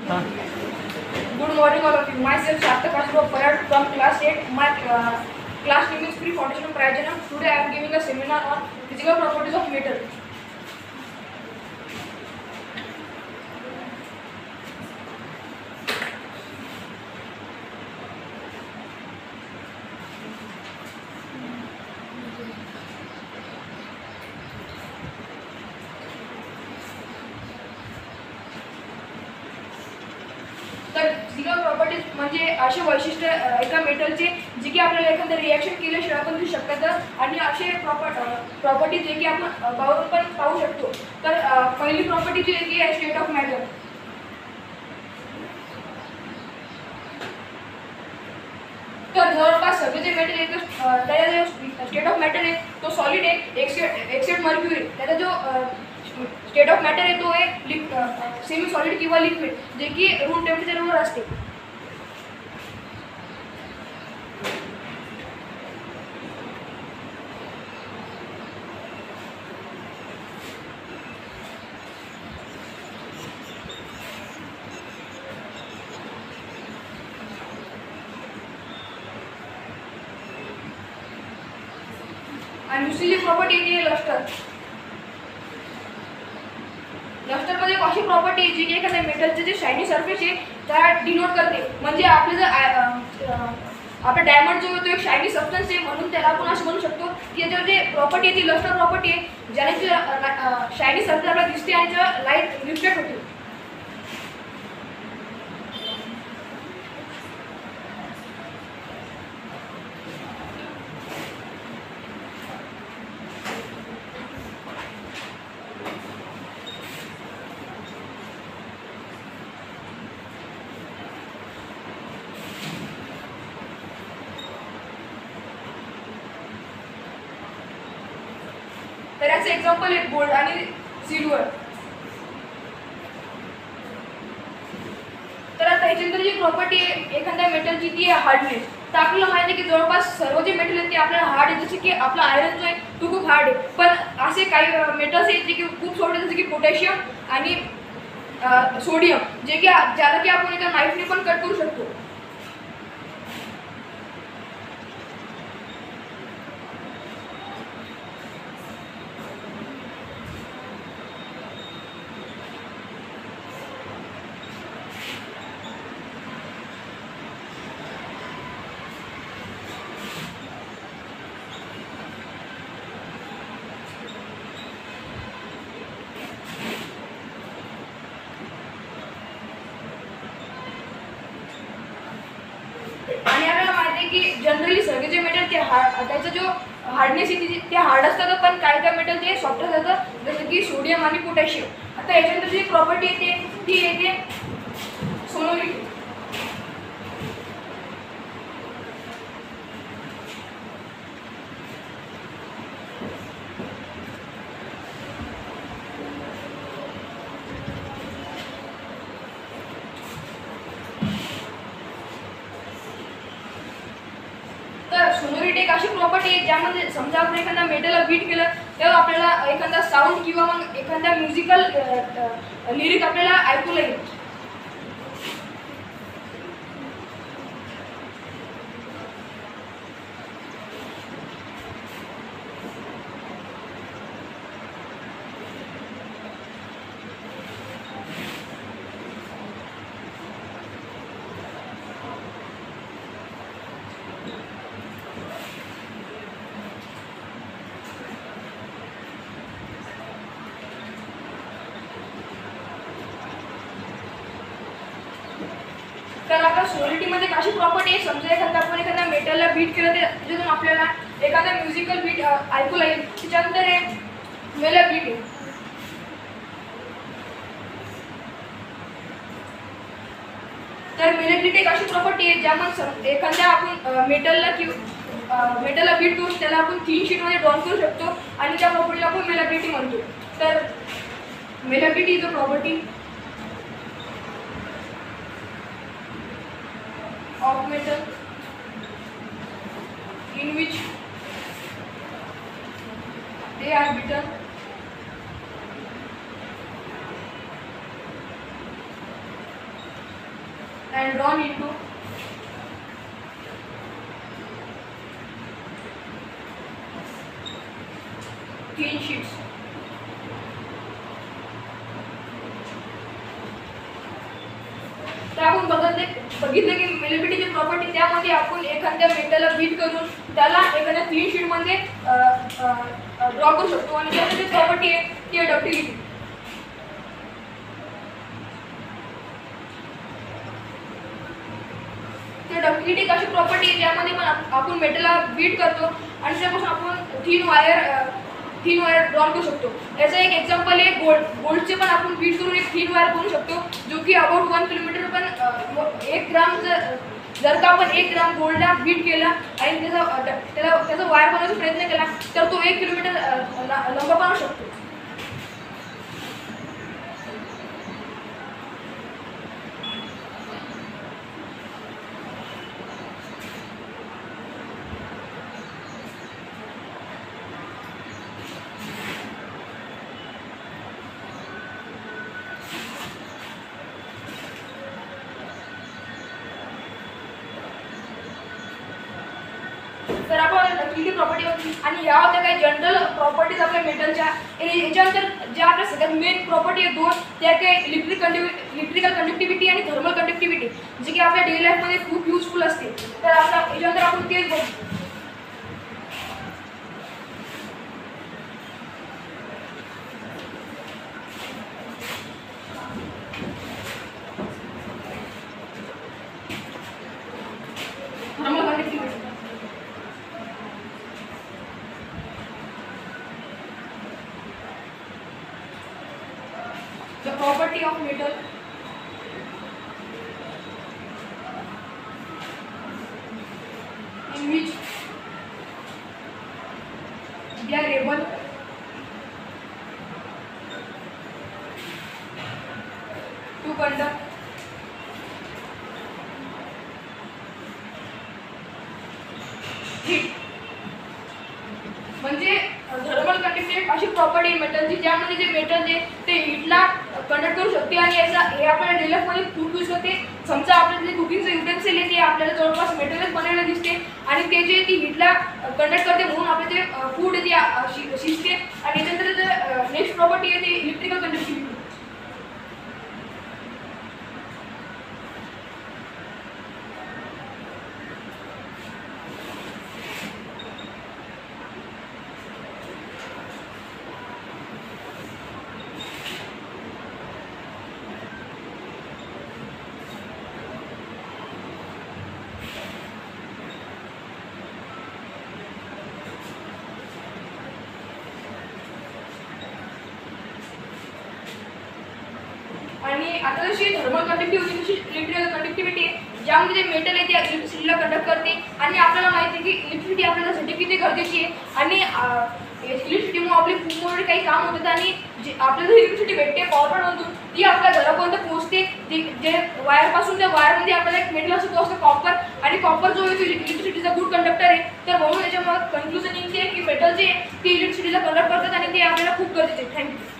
Good morning, all of you. Myself, Sarthak Ashraf Parad from class 8. My class name is Pre Foundation Prajanam. Today I am giving a seminar on physical properties of metal. तर physical properties म्हणजे असे वैशिष्ट्य एका मेटलचे जे की आपल्याला एखादं रिॲक्शन केल्याशिवाय आपण दिसू शकतात आणि असे प्रॉपर्टी जे की आपण बाहेरून पण पाहू शकतो. तर पहिली प्रॉपर्टी जी आहे स्टेट ऑफ मॅटर. तर जवळपास सगळे जे मेटल आहे त्याचा जो स्टेट ऑफ मॅटर आहे तो सॉलिड आहे एक्सेप्ट मर्क्युरी. त्याचा जो स्टेट ऑफ मॅटर आहे तो आहे सेमी सॉलिड किंवा लिक्विड जे की रूम टेम्परेचरवर असते. आणि दुसरी प्रॉपर्टी आहे लस्टर. लस्टरमध्ये एक अशी प्रॉपर्टी आहे जी की एखाद्या मेटलचे जे शायनी सरफेस आहे त्या डिनोट करते. म्हणजे आपले जर आपला डायमंड जो तो एक शायनी सबस्टन्स आहे म्हणून त्याला आपण असं म्हणू शकतो की याच्यावर जे प्रॉपर्टी आहे ती लस्टर प्रॉपर्टी आहे ज्याने जे शायनी सरफेस आपल्याला दिसते आणि त्याला लाईट रिफ्लेक्ट होते. तर याचं एक्झाम्पल आहे गोल्ड आणि सिल्वर. तर आता याच्यानंतर जी प्रॉपर्टी आहे एखाद्या मेटलची ती आहे हार्डनेस. तर आपल्याला माहिती आहे की जवळपास सर्व जे मेटल आहेत ते आपल्याला हार्ड आहे. जसे की आपला आयरन जो आहे तो खूप हार्ड आहे. पण असे काही मेटल्स आहेत जे की खूप सॉफ्ट आहेत जसे की पोटॅशियम आणि सोडियम जे की ज्याला की आपण एका नाईफने पण कट करू शकतो. आणि आपल्याला माहिती आहे की जनरली सगळे जे मेटल ते त्याचा जो हार्डनेस आहे ते हार्ड असतात पण काही काही मेटल ते सॉफ्ट असतात जसं की सोडियम आणि पोटॅशियम. आता याच्यानंतर जी प्रॉपर्टी येते ती येते सोनोरिटी. सोनोरिटी एक अशी प्रॉपर्टी आहे ज्यामध्ये समजा आपण एखाद्या मेटलला बीट केलं तेव्हा आपल्याला एखादा साऊंड किंवा मग एखादा म्युझिकल लिरिक आपल्याला ऐकू येईल. तर आता सोनोरिटीमध्ये अशी प्रॉपर्टी आहे समजा आपण एखाद्या मेटलला बीट केलं ते त्याच्यातून आपल्याला एखादा म्युझिकल बीट ऐकू येईल. त्याच्यानंतर आहे मेलोडी. तर मेलोडी एक अशी प्रॉपर्टी आहे ज्यामध्ये एखाद्या आपण मेटलला बीट करून त्याला आपण 3 शीटमध्ये ड्रॉन करू शकतो आणि त्या प्रॉपर्टीला आपण मेलोडी म्हणतो. तर melody is a property of metal in which they are beaten and drawn into thin sheets. तर आपण बघितलं की मेलेबिलिटीची प्रॉपर्टी, त्यामध्ये आपण एखाद्या मेटलला बीट करून त्याला एखाद्या थीन शीटमध्ये ड्रॉ करू शकतो आणि त्याची प्रॉपर्टी आहे ती आहे डक्टिलिटी. तर डक्टिलिटी कशी प्रॉपर्टी आहे ज्यामध्ये पण आपण मेटलला बीट करतो आणि त्यापासून आपण थीन वायर ड्रॉ करू शकतो. याचा एक एक्झाम्पल आहे गोल्डचे पण आपण बीट करून एक थीन वायर बनवू शकतो जो की अबाउट 1 किलोमीटर. पण 1 ग्राम जर का आपण 1 ग्राम गोल्डला बीट केला आणि त्याचा वायर बनवण्याचा प्रयत्न केला तर तो 1 किलोमीटर लांब बनवू शकतो. तर आपण डक्टिलिटी प्रॉपर्टी होती आणि या होत्या काही जनरल प्रॉपर्टीज आपल्या मेटलच्या. याच्यानंतर ज्या आपल्या सगळ्यात मेन प्रॉपर्टी आहे दोन, त्या काही इलेक्ट्रिकल कंडक्टिव्हिटी आणि थर्मल कंडक्टिव्हिटी, जे की आपल्या डेली लाईफमध्ये खूप युजफुल असते. तर याच्यानंतर आपण तेच बघू. Thermal conductivity. The property of metal in which they are able to conduct heat. म्हणजे थर्मल कंडक्टिव्हिटी अशी प्रॉपर्टी आहे मेटलची ज्यामध्ये जे मेटल आहे ते हीटला कंडक्ट करू शकते आणि हे आपल्याला डेली लाईफमध्ये खूप यूज होते. समजा आपल्याला जे कुकिंगचं युटेन्सिल आहे ते आपल्याला जवळपास मेटलच बनवायला दिसते आणि ते जे ती हीटला कंडक्ट करते म्हणून आपले जे फूड आहे ते शिजते. आणि याच्यानंतर नेक्स्ट प्रॉपर्टी आहे ती इलेक्ट्रिकल कंडक्टिव्हिटी. आणि आता जशी थर्मल कंडक्टिव्हिटी तशी इलेक्ट्रिकल कंडक्टिव्हिटी ज्यामध्ये जे मेटल आहे ते इलेक्ट्रिसिटीला कंडक्ट करते. आणि आपल्याला माहिती आहे की इलेक्ट्रिसिटी आपल्यासाठी किती गरजेची आहे आणि इलेक्ट्रिसिटीमुळे आपले खूप मोठे काही काम होतात आणि जे आपल्याला इलेक्ट्रिसिटी भेटते पॉवरमधून ती आपल्या घरापर्यंत पोहोचते. जे वायरपासून त्या वायरमध्ये आपल्याला एक मेटल असतो तो असतो कॉपर आणि कॉपर जो आहे तो इलेक्ट्रिसिटीचा गुड कंडक्टर आहे. तर म्हणून याच्यामुळे कन्क्लुजन येते की मेटल जे आहे ते इलेक्ट्रिसिटीला कंडक्ट करतात आणि ते आपल्याला खूप गरजेचे आहे. थँक्यू.